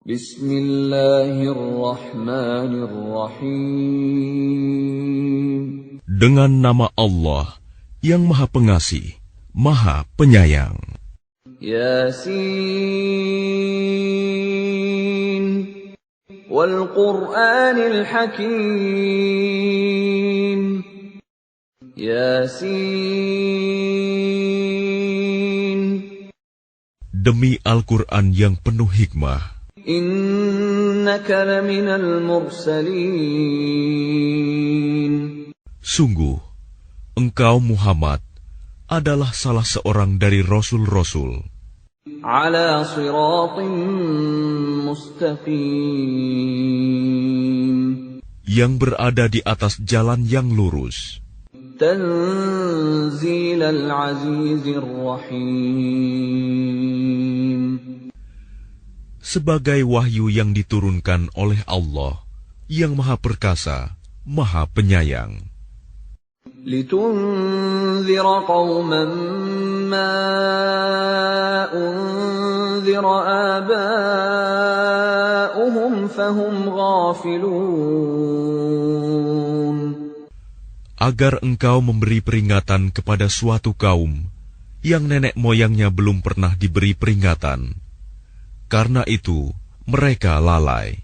Bismillahirrahmanirrahim. Dengan nama Allah yang Maha Pengasih, Maha Penyayang. Yasin wal Qur'anil Hakim. Yasin. Demi Al-Quran yang penuh hikmah. Innaka laminal mursalin. Sungguh, engkau Muhammad adalah salah seorang dari Rasul-Rasul. Ala siratim mustaqim. Yang berada di atas jalan yang lurus. Tanzilal azizir rahim. Sebagai wahyu yang diturunkan oleh Allah yang Maha Perkasa, Maha Penyayang. Litunzira qauman ma unzira aba'uhum fahum ghafilun. Agar engkau memberi peringatan kepada suatu kaum yang nenek moyangnya belum pernah diberi peringatan. Karena itu, mereka lalai.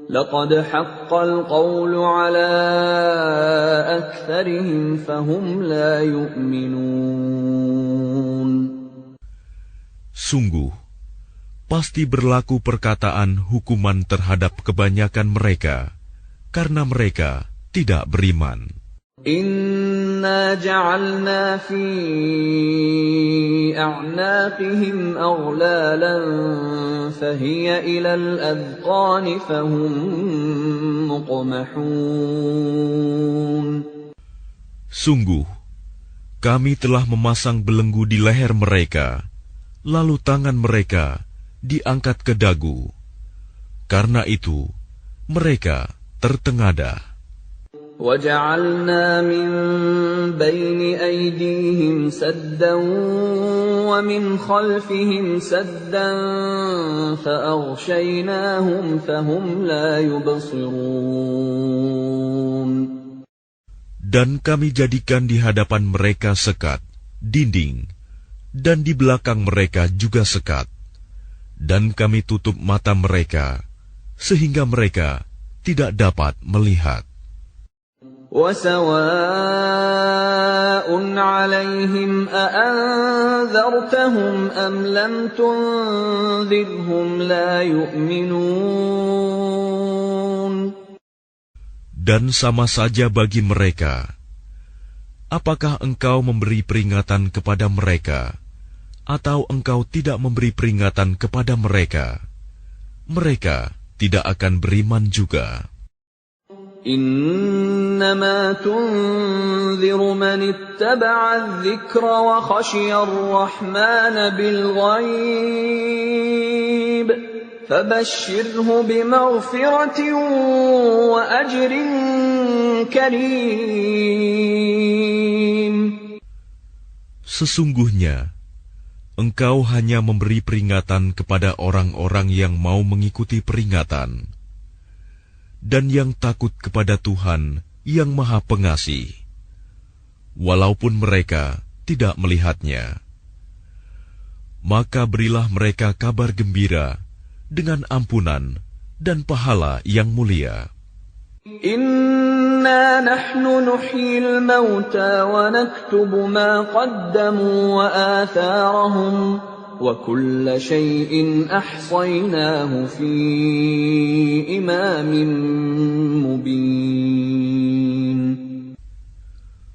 Laqad haqqal qawlu ala aktsarihim fahum la yu'minun. Sungguh, pasti berlaku perkataan hukuman terhadap kebanyakan mereka, karena mereka tidak beriman. Inna ja'alna fi a'naqihim aghlalan fahiya ilal adqani fahum muqmahun. Sungguh, kami telah memasang belenggu di leher mereka, lalu tangan mereka diangkat ke dagu. Karena itu, mereka tertengadah. وَجَعَلْنَا مِنْ بَيْنِ أَيْدِيهِمْ سَدًّا وَمِنْ خَلْفِهِمْ سَدًّا فَأَغْشَيْنَاهُمْ فَهُمْ لَا يُبْصِرُونَ. Dan kami jadikan di hadapan mereka sekat, dinding, dan di belakang mereka juga sekat. Dan kami tutup mata mereka, sehingga mereka tidak dapat melihat. وَسَوَاءٌ عَلَيْهِمْ أَأَنذَرْتَهُمْ أَمْ لَمْ تُنذِرْهُمْ لَا يُؤْمِنُونَ. Dan sama saja bagi mereka, apakah engkau memberi peringatan kepada mereka, atau engkau tidak memberi peringatan kepada mereka, mereka tidak akan beriman juga. إنما تنذر من اتبع الذكر وخشي الرحمن بالغيب فبشره بمغفرة وأجر كريم. Sesungguhnya, engkau hanya memberi peringatan kepada orang-orang yang mau mengikuti peringatan dan yang takut kepada Tuhan yang Maha Pengasih, walaupun mereka tidak melihatnya. Maka berilah mereka kabar gembira dengan ampunan dan pahala yang mulia. Inna nahnu nuhyil mauta wa naktubu ma qaddamu wa atharahum وَكُلَّ شَيْءٍ أَحْصَيْنَاهُ فِي إِمَامٍ مُبِينٍ.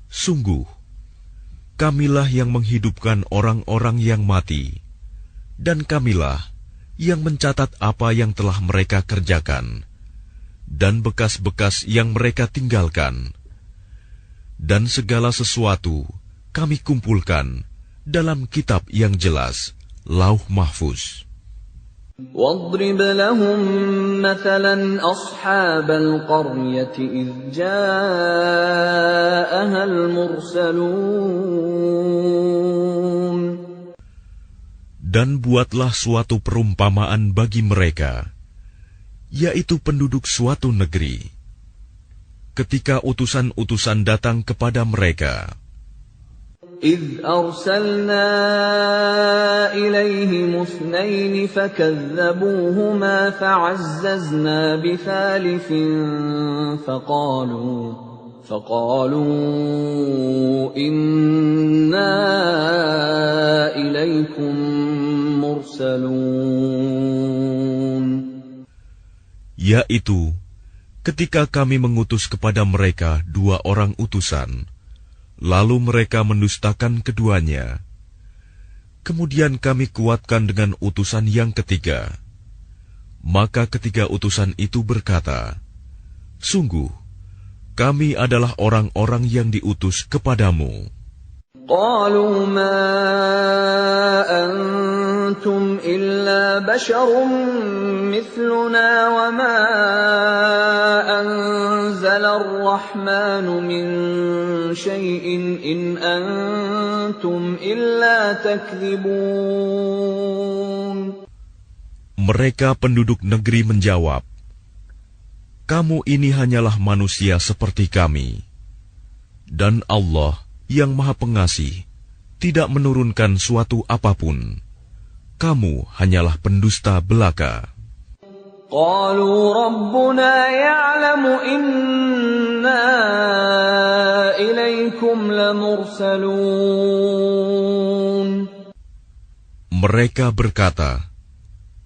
Sungguh, kamilah yang menghidupkan orang-orang yang mati, dan kamilah yang mencatat apa yang telah mereka kerjakan, dan bekas-bekas yang mereka tinggalkan. Dan segala sesuatu kami kumpulkan dalam kitab yang jelas, Lauh Mahfuz. وَاضْرِبْ لَهُمْ مَثَلًا أَصْحَابَ الْقَرْيَةِ إِذْ جَاءَهَا Dan buatlah suatu perumpamaan bagi mereka, yaitu penduduk suatu negeri. Ketika utusan-utusan datang kepada mereka, إِذْ أَرْسَلْنَا إِلَيْهِمُ اثْنَيْنِ فَكَذَّبُوهُمَا فَعَزَّزْنَا بِثَالِثٍ فَقَالُوا إِنَّا إِلَيْكُمْ مُرْسَلُونَ. Yaitu, ketika kami mengutus kepada mereka 2 orang utusan, lalu mereka mendustakan keduanya. Kemudian kami kuatkan dengan utusan yang ketiga. Maka ketiga utusan itu berkata, sungguh, kami adalah orang-orang yang diutus kepadamu. قالوا ما أنتم إلا بشر مثلنا وما أنزل الرحمن من شيء إن أنتم إلا تكذبون. Mereka penduduk negeri menjawab, kamu ini hanyalah manusia seperti kami, dan Allah yang Maha Pengasih tidak menurunkan suatu apapun. Kamu hanyalah pendusta belaka. قالوا ربنا يعلم إنا إليكم لمرسلون. Mereka berkata,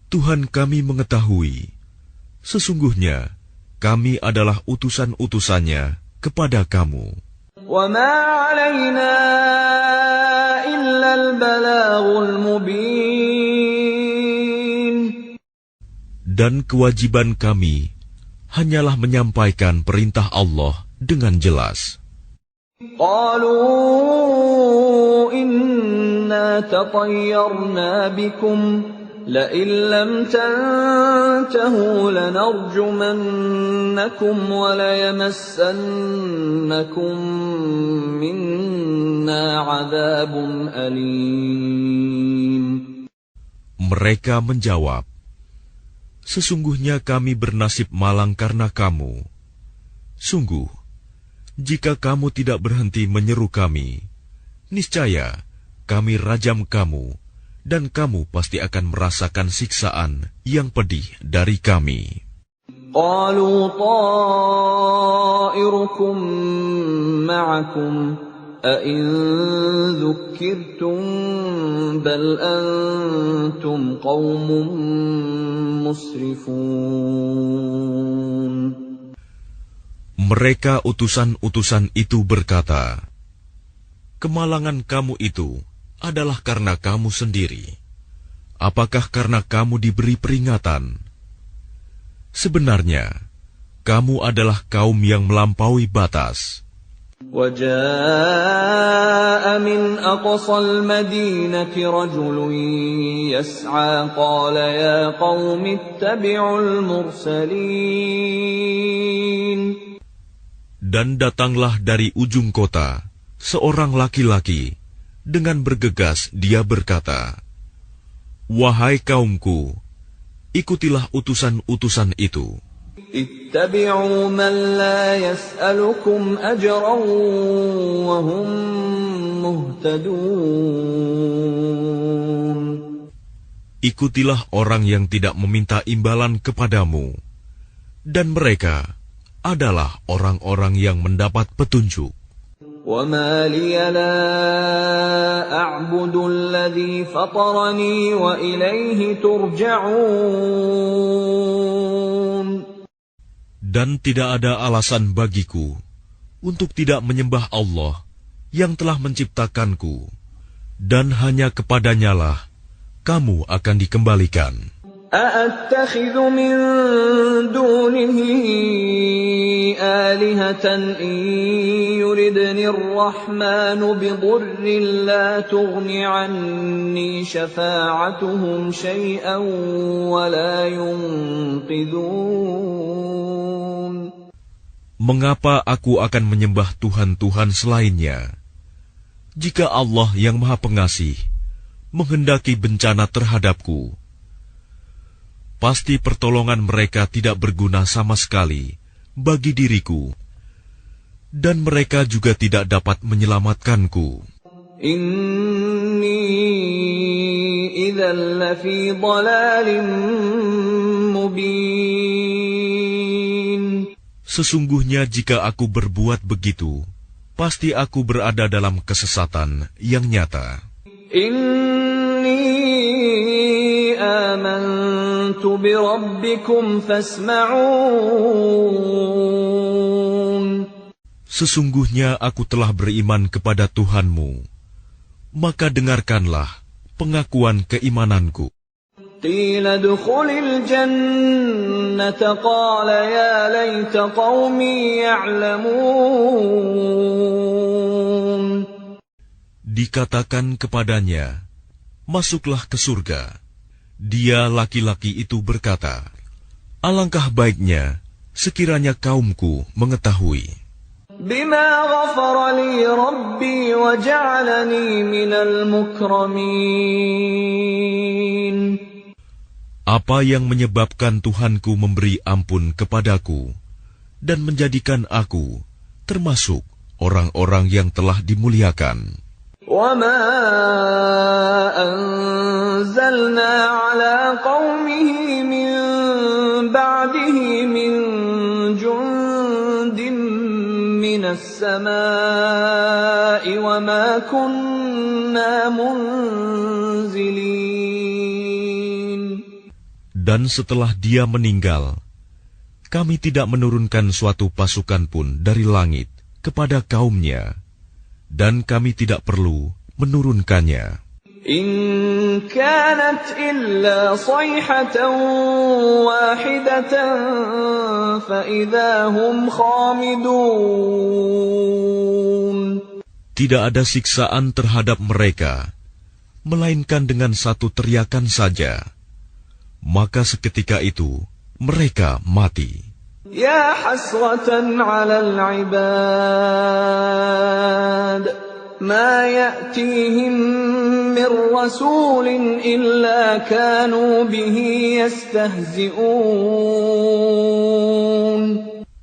Tuhan kami mengetahui, sesungguhnya kami adalah utusan-utusannya kepada kamu. وَمَا عَلَيْنَا إِلَّا الْبَلَاغُ الْمُبِينُ. Dan kewajiban kami hanyalah menyampaikan perintah Allah dengan jelas. قَالُوا إِنَّا تَطَيَّرْنَا بِكُمْ لَئِن لَّمْ تَنْتَهُوا لَنَرْجُمَنَّكُمْ وَلَيَمَسَّنَّكُمْ مِنَّا عَذَابٌ أَلِيمٌ. Mereka menjawab, sesungguhnya kami bernasib malang karena kamu. Sungguh, jika kamu tidak berhenti menyeru kami, niscaya kami rajam kamu, dan kamu pasti akan merasakan siksaan yang pedih dari kami. قَالُوا طَائِرُكُمْ مَعَكُمْ أَإِن ذُكِّرْتُمْ بَلْ أَنْتُمْ قَوْمٌ مُسْرِفُونَ. Mereka utusan-utusan itu berkata, kemalangan kamu itu adalah karena kamu sendiri. Apakah karena kamu diberi peringatan? Sebenarnya, kamu adalah kaum yang melampaui batas. وَجَاءَ مِنْ أَقْصَى الْمَدِينَةِ رَجُلٌ يَسْعَى قَالَ يَا قَوْمِ اتَّبِعُوا الْمُرْسَلِينَ. Dan datanglah dari ujung kota seorang laki-laki. Dengan bergegas dia berkata, wahai kaumku, ikutilah utusan-utusan itu. Ittabi'u man la yas'alukum ajran wa hum muhtadun. Ikutilah orang yang tidak meminta imbalan kepadamu, dan mereka adalah orang-orang yang mendapat petunjuk. وَمَا لِيَ لَا أَعْبُدُ الَّذِي فَطَرَنِي وَإِلَيْهِ تُرْجَعُونَ. Dan tidak ada alasan bagiku untuk tidak menyembah Allah yang telah menciptakanku, dan hanya kepadanyalah kamu akan dikembalikan. أَأَتَّخِذُ مِن دُونِهِ آلِهَةً إِن يُرِدْنِ الرَّحْمَنُ بِضُرٍّ لَّا تُغْنِ عَنِّي شَفَاعَتُهُمْ شَيْئًا وَلَا يُنقِذُونَ. Mengapa aku akan menyembah Tuhan-Tuhan selainnya, jika Allah yang Maha Pengasih menghendaki bencana terhadapku, pasti pertolongan mereka tidak berguna sama sekali bagi diriku, dan mereka juga tidak dapat menyelamatkanku. Inni idzal lafi dhalalin mubin. Sesungguhnya jika aku berbuat begitu, pasti aku berada dalam kesesatan yang nyata. Inni amantu bi rabbikum fasma'un. Sesungguhnya aku telah beriman kepada Tuhanmu, maka dengarkanlah pengakuan keimananku. Qila dukhulil jannata qala ya laita qaumi ya'lamun. Dikatakan kepadanya, masuklah ke surga. Dia laki-laki itu berkata, alangkah baiknya sekiranya kaumku mengetahui. Bima ghafara li rabbi wa ja'alani minal mukramin. Apa yang menyebabkan Tuhanku memberi ampun kepadaku dan menjadikan aku termasuk orang-orang yang telah dimuliakan. Wa ma anzalna ala qaumihi min ba'dihi min jundin minas samaa'i wa ma kunna munzilin. Dan setelah dia meninggal, kami tidak menurunkan suatu pasukan pun dari langit kepada kaumnya, dan kami tidak perlu menurunkannya. In kanat illa sayhatan wahidatan fa idza hum khamidun. Tidak ada siksaan terhadap mereka, melainkan dengan satu teriakan saja. Maka seketika itu mereka mati. Ya hasratan 'alal 'ibad ma ya'tihim min rasulin illa kanu bihi yastahzi'un.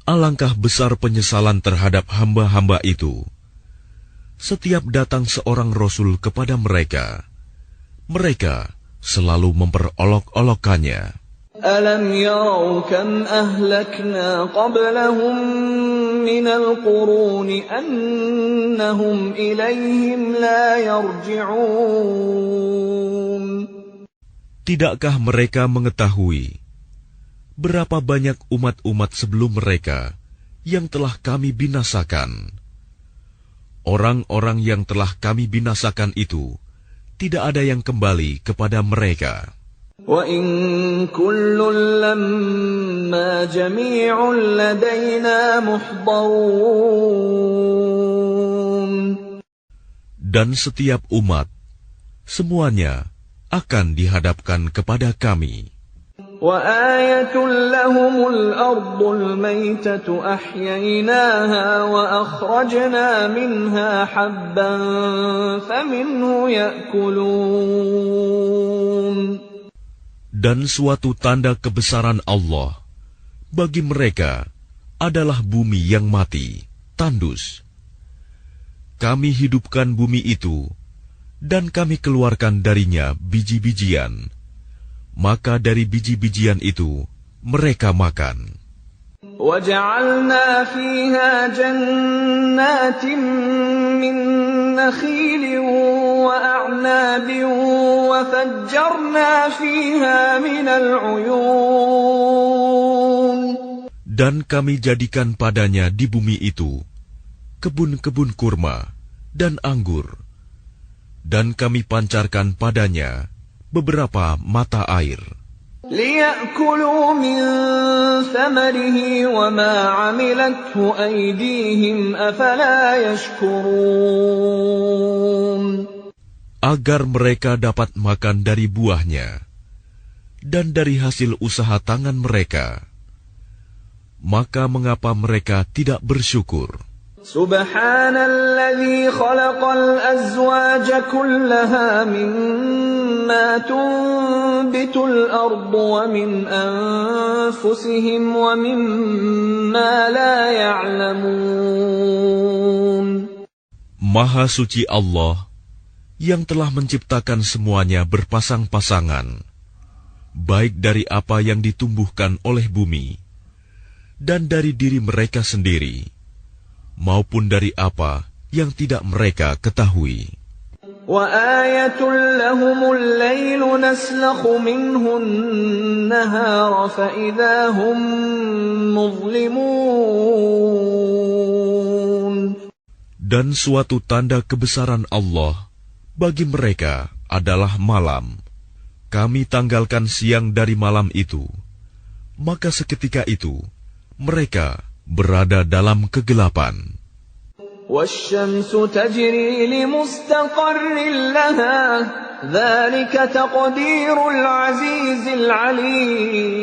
Alangkah besar penyesalan terhadap hamba-hamba itu. Setiap datang seorang rasul kepada mereka, mereka selalu memperolok-olokkannya. Alam yarau kam ahlakna qablahum minal quruni annahum ilayhim la yarji'un. Tidakkah mereka mengetahui berapa banyak umat-umat sebelum mereka yang telah kami binasakan? Orang-orang yang telah kami binasakan itu tidak ada yang kembali kepada mereka. Wa in kullun lamma jami'un ladaina muhdarun. Dan setiap umat, semuanya akan dihadapkan kepada kami. Wa ayatul lahumul ardul maytatu ahyaynaha wa akhrajna minha habban faminhu ya'kulun. Dan suatu tanda kebesaran Allah bagi mereka adalah bumi yang mati, tandus. Kami hidupkan bumi itu, dan kami keluarkan darinya biji-bijian. Maka dari biji-bijian itu mereka makan. وَجَعَلْنَا فِيهَا جَنَّاتٍ مِّن نَّخِيلٍ وَأَعْنَابٍ وَفَجَّرْنَا فِيهَا مِنَ الْعُيُونِ. Dan kami jadikan padanya di bumi itu kebun-kebun kurma dan anggur, dan kami pancarkan padanya beberapa mata air. لِيَأْكُلُوا مِنْ ثَمَرِهِ وَمَا عَمِلَتْهُ أَيْدِيهِمْ أَفَلَا يَشْكُرُونَ. Agar mereka dapat makan dari buahnya dan dari hasil usaha tangan mereka. Maka mengapa mereka tidak bersyukur? Subhanalladzi khalaqal azwaja kullaha mimma tunbitul ardu wa min anfusihim wa mimma la ya'lamun. Maha suci Allah yang telah menciptakan semuanya berpasang-pasangan, baik dari apa yang ditumbuhkan oleh bumi dan dari diri mereka sendiri, maupun dari apa yang tidak mereka ketahui. وَآيَةٌ لَهُمُ اللَّيْلُ نَسْلَخُ مِنْهُ النَّهَارَ فَإِذَا هُمْ مُظْلِمُونَ. Dan suatu tanda kebesaran Allah bagi mereka adalah malam. Kami tanggalkan siang dari malam itu, maka seketika itu mereka berada dalam kegelapan. وَالشَّمْسُ تَجْرِي لِمُسْتَقَرٍّ لَهَا ذَلِكَ تَقْدِيرُ الْعَزِيزِ الْعَلِيمِ.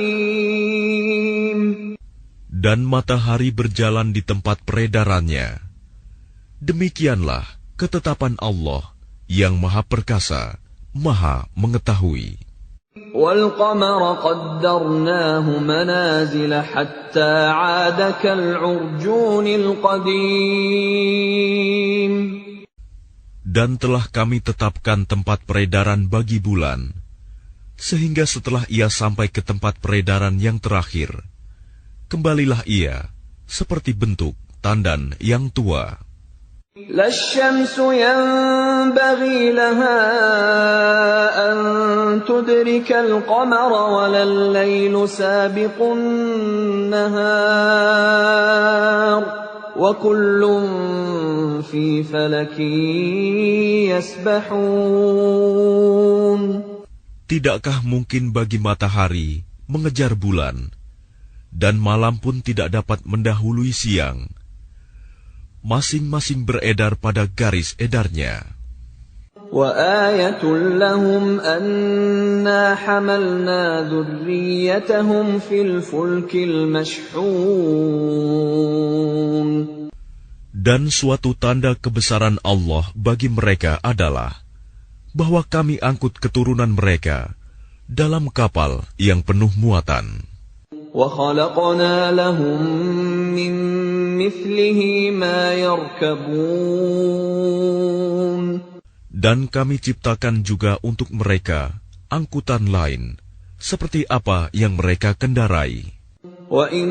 Dan matahari berjalan di tempat peredarannya. Demikianlah ketetapan Allah yang Maha Perkasa, Maha Mengetahui. وَالْقَمَرَ قَدَّرْنَاهُ مَنَازِلَ حَتَّى عَادَ كَالْعُرْجُونِ الْقَدِيمِ. Dan telah kami tetapkan tempat peredaran bagi bulan, sehingga setelah ia sampai ke tempat peredaran yang terakhir, kembalilah ia seperti bentuk tandan yang tua. لا الشمس ينبغي لها أن تدرك القمر ولا الليل سابق النهار وكل في فلك يسبحون. Tidakkah mungkin bagi matahari mengejar bulan, dan malam pun tidak dapat mendahului siang? Masing-masing beredar pada garis edarnya. وَآيَةٌ لَهُمْ أَنَّا حَمَلْنَا ذُرِّيَّتَهُمْ فِي الْفُلْكِ الْمَشْحُونِ. Dan suatu tanda kebesaran Allah bagi mereka adalah bahwa kami angkut keturunan mereka dalam kapal yang penuh muatan. وَخَلَقْنَا لَهُم مِّن مِّثْلِهِ مَا يَرْكَبُونَ. Dan kami ciptakan juga untuk mereka angkutan lain, seperti apa yang mereka kendarai. وَإِن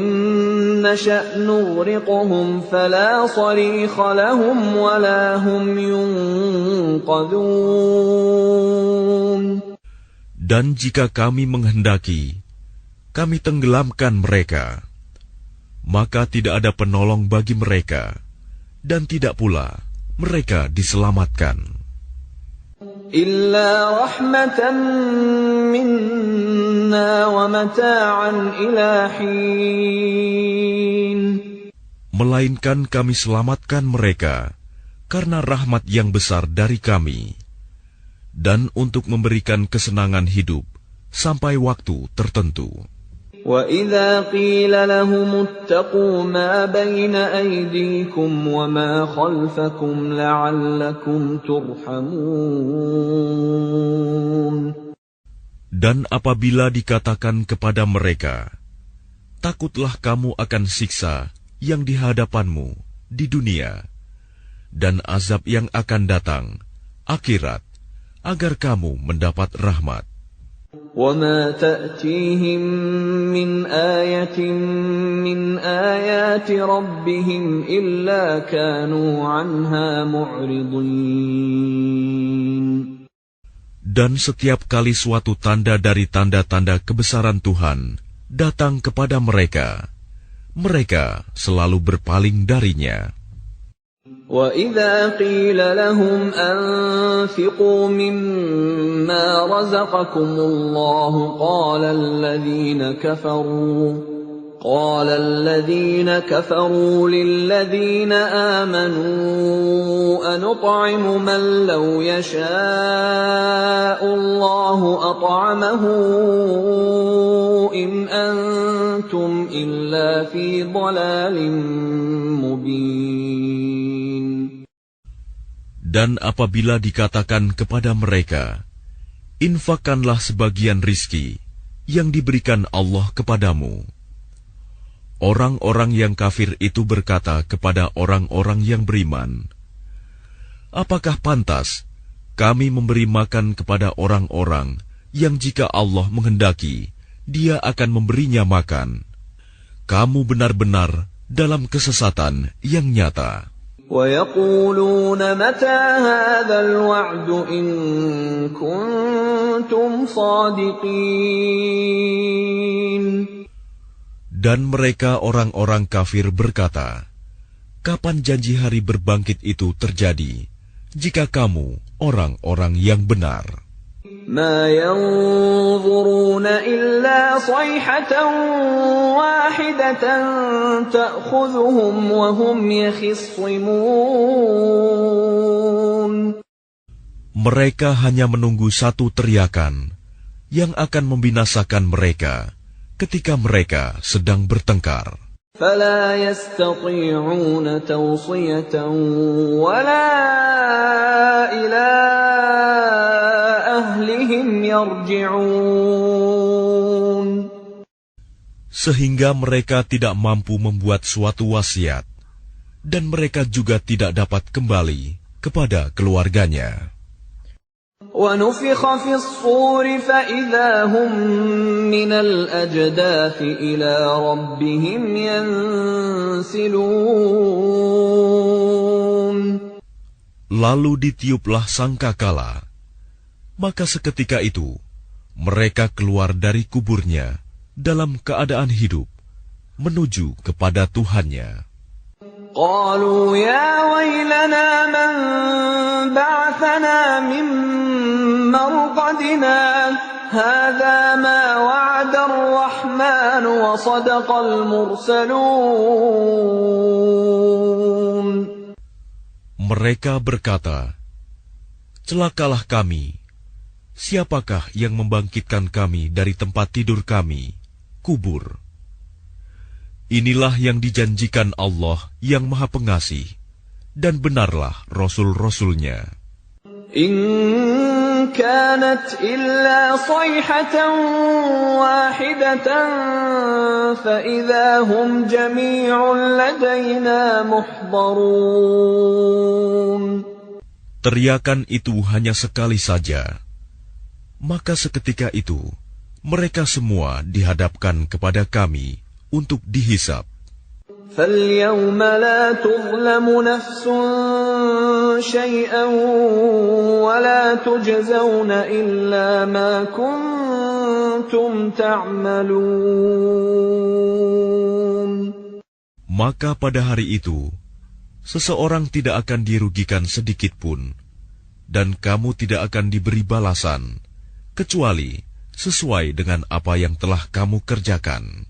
نَّشَأْ نُغْرِقْهُمْ فَلَا صَرِيخَ لَهُمْ وَلَا هُمْ يُنقَذُونَ. Dan jika kami menghendaki, kami tenggelamkan mereka, maka tidak ada penolong bagi mereka, dan tidak pula mereka diselamatkan. Illa rahmatan minna wa mata'an ila hin. Melainkan kami selamatkan mereka karena rahmat yang besar dari kami, dan untuk memberikan kesenangan hidup sampai waktu tertentu. وَإِذَا قِيلَ لَهُمُ اتَّقُوا مَا بَيْنَ أَيْدِيكُمْ وَمَا خَلْفَكُمْ لَعَلَّكُمْ تُرْحَمُونَ. Dan apabila dikatakan kepada mereka, takutlah kamu akan siksa yang di hadapanmu di dunia, dan azab yang akan datang, akhirat, agar kamu mendapat rahmat. وَمَا تَأْتِيهِمْ مِنْ آيَةٍ مِنْ آيَاتِ رَبِّهِمْ إِلَّا كَانُوا عَنْهَا مُعْرِضِينَ. Dan setiap kali suatu tanda dari tanda-tanda kebesaran Tuhan datang kepada mereka, mereka selalu berpaling darinya. وَإِذَا قِيلَ لَهُمْ أَنفِقُوا مِمَّا رَزَقَكُمُ اللَّهُ قَالَ الَّذِينَ كَفَرُوا لِلَّذِينَ آمَنُوا أَنُطْعِمُ مَن لَّوْ يَشَاءُ اللَّهُ أَطْعَمَهُ إِنْ أَنتُمْ إِلَّا فِي ضَلَالٍ مُّبِينٍ. Dan apabila dikatakan kepada mereka, infakkanlah sebagian rizki yang diberikan Allah kepadamu. Orang-orang yang kafir itu berkata kepada orang-orang yang beriman, apakah pantas kami memberi makan kepada orang-orang yang jika Allah menghendaki, Dia akan memberinya makan? Kamu benar-benar dalam kesesatan yang nyata. وَيَقُولُونَ مَتَى هَذَا الْوَعْدُ إِن كُنتُمْ صَادِقِينَ. Dan mereka orang-orang kafir berkata, kapan janji hari berbangkit itu terjadi, jika kamu orang-orang yang benar? مَا يَنظُرُونَ إِلَّا صَيْحَةً وَاحِدَةً تَأْخُذُهُمْ وَهُمْ يَخِصِّمُونَ. Mereka hanya menunggu satu teriakan yang akan membinasakan mereka ketika mereka sedang bertengkar. فَلَا يَسْتَطِيعُونَ تَوْصِيَةً وَلَا إِلَىٰ أَهْلِهِمْ يَرْجِعُونَ. Sehingga mereka tidak mampu membuat suatu wasiat, dan mereka juga tidak dapat kembali kepada keluarganya. وَنُفِخَ فِي الصُّورِ فَإِذَا هُم مِّنَ الْأَجْدَاثِ إِلَىٰ رَبِّهِمْ يَنسِلُونَ. Lalu ditiuplah sangkakala, maka seketika itu mereka keluar dari kuburnya dalam keadaan hidup menuju kepada Tuhannya. قالوا يا ويلنا من بعثنا من مرقدنا هذا ما وعد الرحمن وصدق المرسلون. Mereka berkata, celakalah kami. Siapakah yang membangkitkan kami dari tempat tidur kami, kubur? Inilah yang dijanjikan Allah yang Maha Pengasih, dan benarlah Rasul-Rasulnya. In kanat illa sayhatan wahidatan fa idza hum jami'un ladaina muhdarun. Teriakan itu hanya sekali saja, maka seketika itu mereka semua dihadapkan kepada kami untuk dihisab. فَالْيَوْمَ لَا تُظْلَمُ نَفْسٌ شَيْئًا وَلَا تُجْزَوْنَ إِلَّا مَا كُنتُمْ تَعْمَلُونَ. Maka pada hari itu, seseorang tidak akan dirugikan sedikit pun, dan kamu tidak akan diberi balasan, kecuali sesuai dengan apa yang telah kamu kerjakan.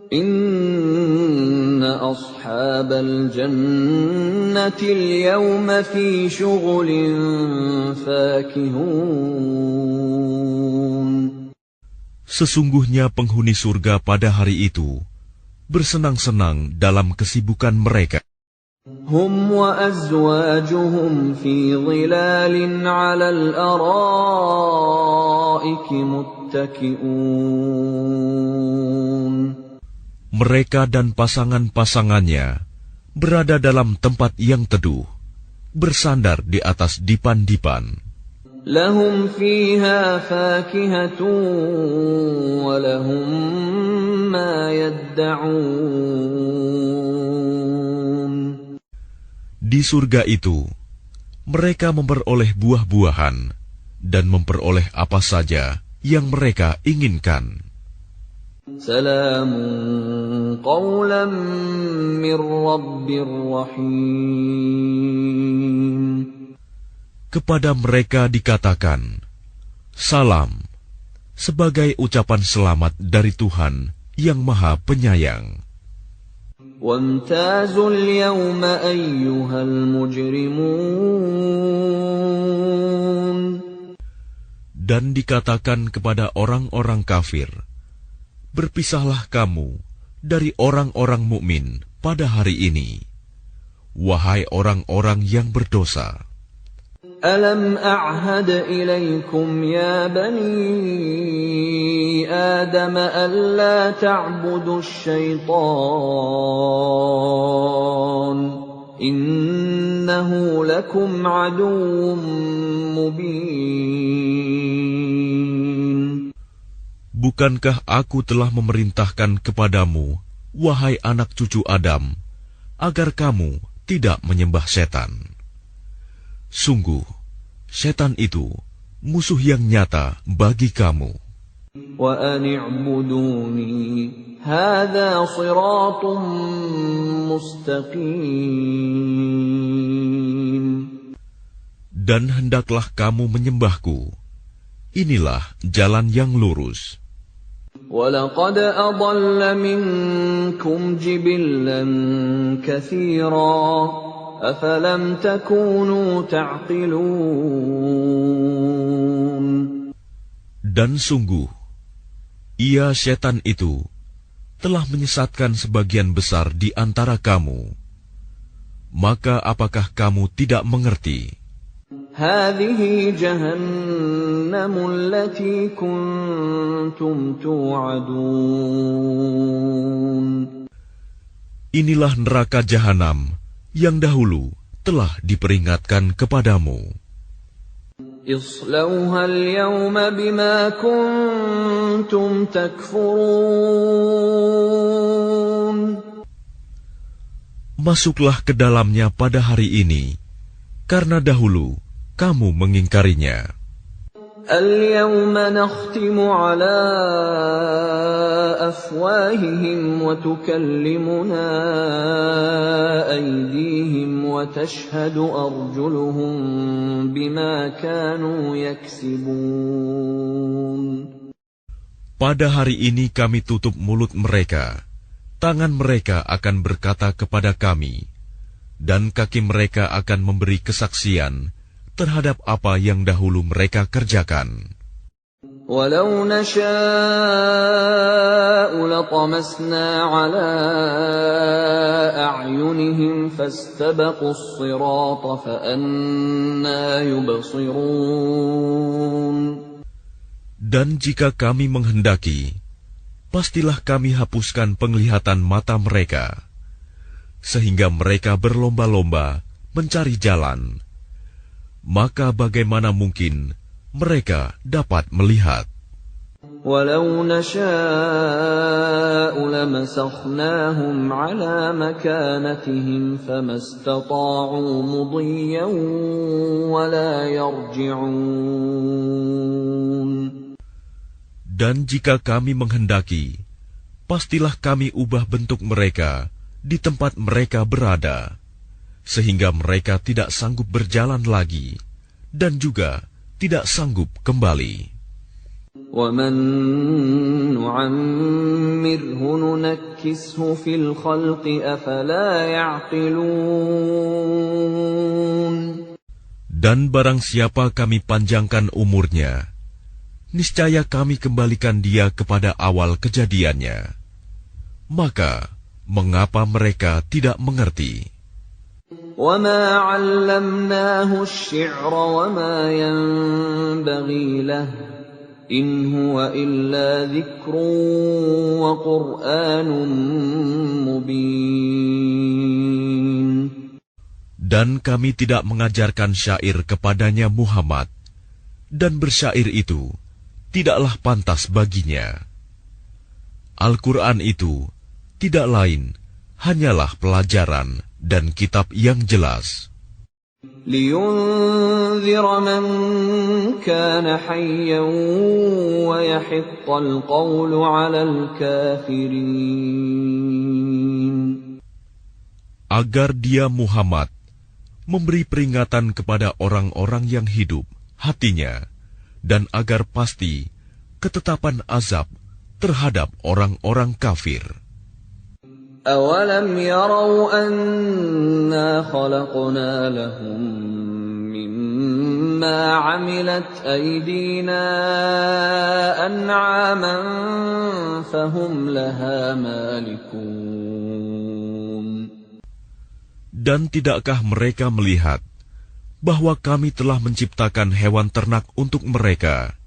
Inna ashabal jannati al-yawma fi shughulin fakihun. Sesungguhnya penghuni surga pada hari itu bersenang-senang dalam kesibukan mereka. Hum wa azwajuhum fi dhilalin 'ala al-ara'iki muttaki'un. Mereka dan pasangan-pasangannya berada dalam tempat yang teduh, bersandar di atas dipan-dipan. Lahum fiha fakihatun wa lahum ma yadda'un. Di surga itu, mereka memperoleh buah-buahan dan memperoleh apa saja yang mereka inginkan. Salamun qawlan min Rabbir Rahim. Kepada mereka dikatakan, salam, sebagai ucapan selamat dari Tuhan yang Maha Penyayang. Wamtazul yawma ayyuhal mujrimun. Dan dikatakan kepada orang-orang kafir, berpisahlah kamu dari orang-orang mukmin pada hari ini, wahai orang-orang yang berdosa. ألم أعهد إليكم يا بني آدم ألا تعبدوا الشيطان إنه لكم عدو مبين. Bukankah aku telah memerintahkan kepadamu, wahai anak cucu Adam, agar kamu tidak menyembah setan? Sungguh, setan itu musuh yang nyata bagi kamu. وَأَنِ اعْبُدُونِي هَذَا صِرَاطٌ مُسْتَقِيمٌ. Dan hendaklah kamu menyembahku. Inilah jalan yang lurus. وَلَقَدْ أَضَلَّ مِنكُمْ جِبِلًّا كَثِيرًا أَفَلَمْ تَكُونُوا تَعْقِلُونَ. Dan sungguh, ia setan itu telah menyesatkan sebagian besar di antara kamu. Maka apakah kamu tidak mengerti? هَذِهِ جَهَنَّمُ الَّتِي كُنتُمْ تُوعَدُونَ. Inilah neraka jahanam yang dahulu telah diperingatkan kepadamu. اصْلَوْهَا الْيَوْمَ بِمَا كُنتُمْ تَكْفُرُونَ. Masuklah ke dalamnya pada hari ini, karena dahulu kamu mengingkarinya. الْيَوْمَ نَخْتِمُ عَلَى أَفْوَاهِهِمْ وَتُكَلِّمُنَا أَيْدِيهِمْ وَتَشْهَدُ أَرْجُلُهُم بِمَا كَانُوا يَكْسِبُونَ. Pada hari ini kami tutup mulut mereka, tangan mereka akan berkata kepada kami, dan kaki mereka akan memberi kesaksian terhadap apa yang dahulu mereka kerjakan. وَلَوْ نَشَاءُ لَطَمَسْنَا عَلَى أَعْيُنِهِمْ فَاسْتَبَقُوا الصِّرَاطَ فَأَنَّىٰ يُبْصِرُونَ. Dan jika kami menghendaki, pastilah kami hapuskan penglihatan mata mereka, sehingga mereka berlomba-lomba mencari jalan. Maka bagaimana mungkin mereka dapat melihat? وَلَوْ نَشَاءُ لَمَسَخْنَاهُمْ عَلَى مَكَانَتِهِمْ فَمَا اسْتَطَاعُوا مُضِيًّا وَلَا يَرْجِعُونَ. Dan jika kami menghendaki, pastilah kami ubah bentuk mereka di tempat mereka berada, sehingga mereka tidak sanggup berjalan lagi, dan juga tidak sanggup kembali. وَمَن نُّعَمِّرْهُ نُنَكِّسْهُ فِي الْخَلْقِ أَفَلَا يَعْقِلُونَ. Dan barang siapa kami panjangkan umurnya, niscaya kami kembalikan dia kepada awal kejadiannya. Maka, mengapa mereka tidak mengerti? وَمَا عَلَّمْنَاهُ الشِّعْرَ وَمَا يَنبَغِي لَهُ إِنْ هُوَ إِلَّا ذِكْرٌ وَقُرْآنٌ مُبِينٌ. Dan kami tidak mengajarkan syair kepadanya Muhammad, dan bersyair itu tidaklah pantas baginya. Al-Quran itu tidak lain hanyalah pelajaran dan kitab yang jelas. لِيُنذِرَ مَن كَانَ حَيًّا وَيَحِقَّ الْقَوْلُ عَلَى الْكَافِرِينَ. Agar dia Muhammad memberi peringatan kepada orang-orang yang hidup hatinya, dan agar pasti ketetapan azab terhadap orang-orang kafir. أَوَلَمْ يَرَوْا أَنَّا خَلَقْنَا لَهُم مِّمَّا عَمِلَتْ أَيْدِينَا أَنْعَامًا فَهُمْ لَهَا مَالِكُونَ. Dan tidakkah mereka melihat bahwa kami telah menciptakan hewan ternak untuk mereka,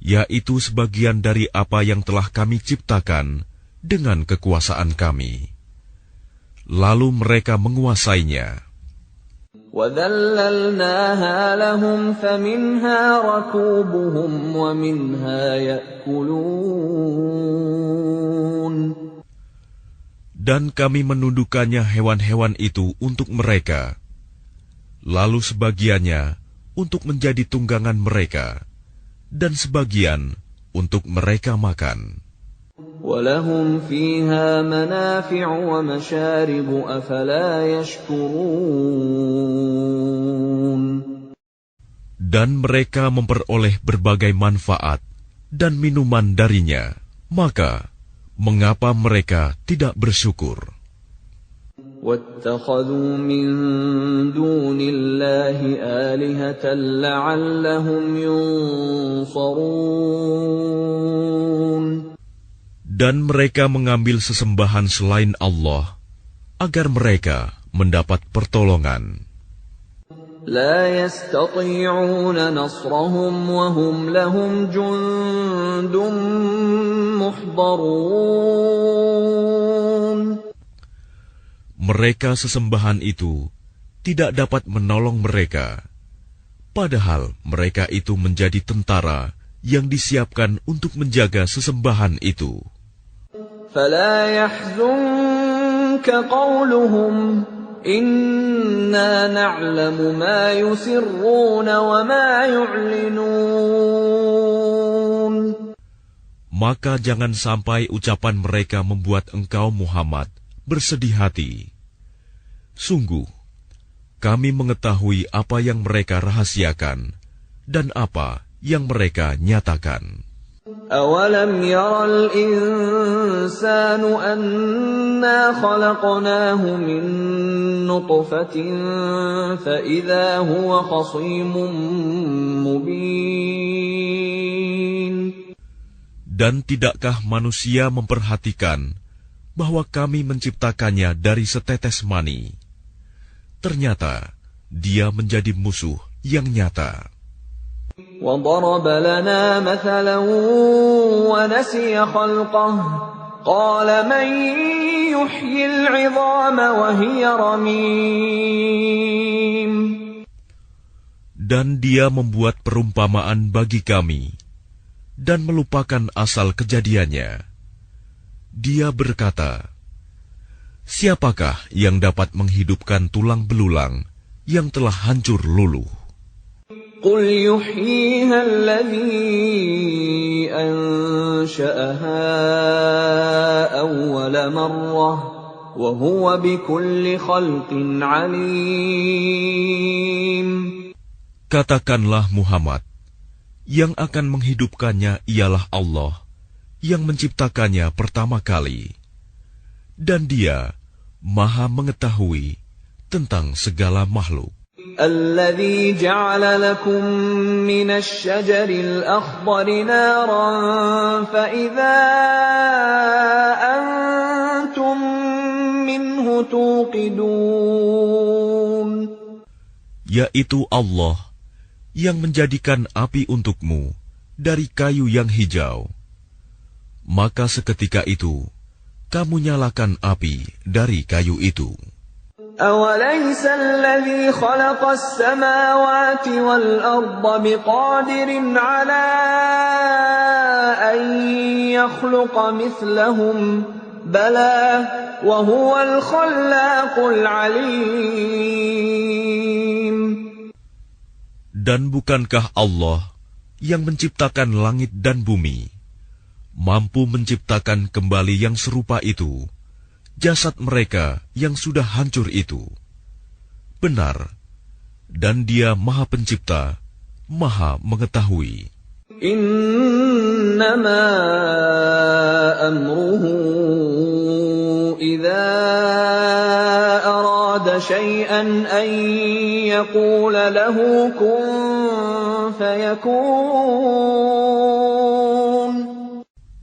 yaitu sebagian dari apa yang telah kami ciptakan dengan kekuasaan kami. Lalu mereka menguasainya. وَذَلَّلْنَاهَا لَهُمْ فَمِنْهَا رَكُوبُهُمْ وَمِنْهَا يَأْكُلُونَ. Dan kami menundukkannya hewan-hewan itu untuk mereka, lalu sebagiannya untuk menjadi tunggangan mereka, dan sebagian untuk mereka makan. وَلَهُمْ فِيهَا مَنَافِعُ وَمَشَارِبُ أَفَلَا يَشْكُرُونَ. Dan mereka memperoleh berbagai manfaat dan minuman darinya, maka mengapa mereka tidak bersyukur? وَاتَّخَذُوا مِن دُونِ اللَّهِ آلِهَةً لَّعَلَّهُمْ يُنصَرُونَ. Dan mereka mengambil sesembahan selain Allah, agar mereka mendapat pertolongan. لا يستطيعون نصرهم وهم لهم جند محضرون. Mereka sesembahan itu tidak dapat menolong mereka, padahal mereka itu menjadi tentara yang disiapkan untuk menjaga sesembahan itu. فلا يحزنك قولهم إنا نعلم ما يسرون وما يعلنون. Maka jangan sampai ucapan mereka membuat engkau Muhammad bersedih hati. Sungguh, kami mengetahui apa yang mereka rahasiakan dan apa yang mereka nyatakan. أَوَلَمْ يَرَ الْإِنسَانُ أَنَّا خَلَقْنَاهُ مِن نُّطْفَةٍ فَإِذَا هُوَ خَصِيمٌ مُّبِينٌ. Dan tidakkah manusia memperhatikan bahwa kami menciptakannya dari setetes mani? Ternyata dia menjadi musuh yang nyata. وَضَرَبَ لَنَا مَثَلًا وَنَسِيَ خَلْقَهُ قَالَ مَن يُحْيِي الْعِظَامَ وَهِيَ رَمِيمٌ. Dan dia membuat perumpamaan bagi kami dan melupakan asal kejadiannya. Dia berkata, siapakah yang dapat menghidupkan tulang belulang yang telah hancur luluh? قُلْ يُحْيِيهَا الَّذِي أَنشَأَهَا أَوَّلَ مَرَّةٍ وَهُوَ بِكُلِّ خَلْقٍ عَلِيمٌ. Katakanlah Muhammad, yang akan menghidupkannya ialah Allah yang menciptakannya pertama kali, dan Dia Maha mengetahui tentang segala makhluk. الذي جعل لكم من الشجر الأخضر نارا فإذا أنتم منه توقدون. Yaitu Allah yang menjadikan api untukmu dari kayu yang hijau. Maka seketika itu kamu nyalakan api dari kayu itu. أَوَلَيْسَ الَّذِي خَلَقَ السَّمَاوَاتِ وَالْأَرْضَ بِقَادِرٍ عَلَىٰ أَن يَخْلُقَ مِثْلَهُم بَلَىٰ وَهُوَ الْخَلَّاقُ الْعَلِيمُ. Dan bukankah Allah yang menciptakan langit dan bumi mampu menciptakan kembali yang serupa itu jasad mereka yang sudah hancur itu? Benar, dan Dia Maha Pencipta, Maha Mengetahui. Innama amruhu idza arada syai'an an yaqula lahu kun fayakun.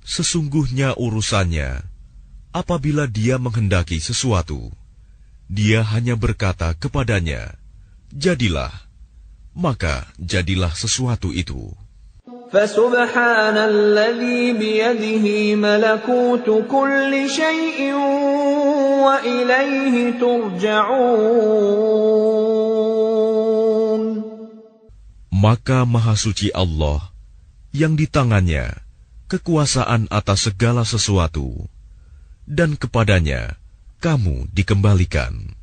Sesungguhnya urusannya apabila Dia menghendaki sesuatu, Dia hanya berkata kepadanya, jadilah, maka jadilah sesuatu itu. فسبحان الذي بيده ملكوت كل شيء وإليه ترجعون. Maka Maha Suci Allah yang di tangannya kekuasaan atas segala sesuatu, dan kepadanya kamu dikembalikan.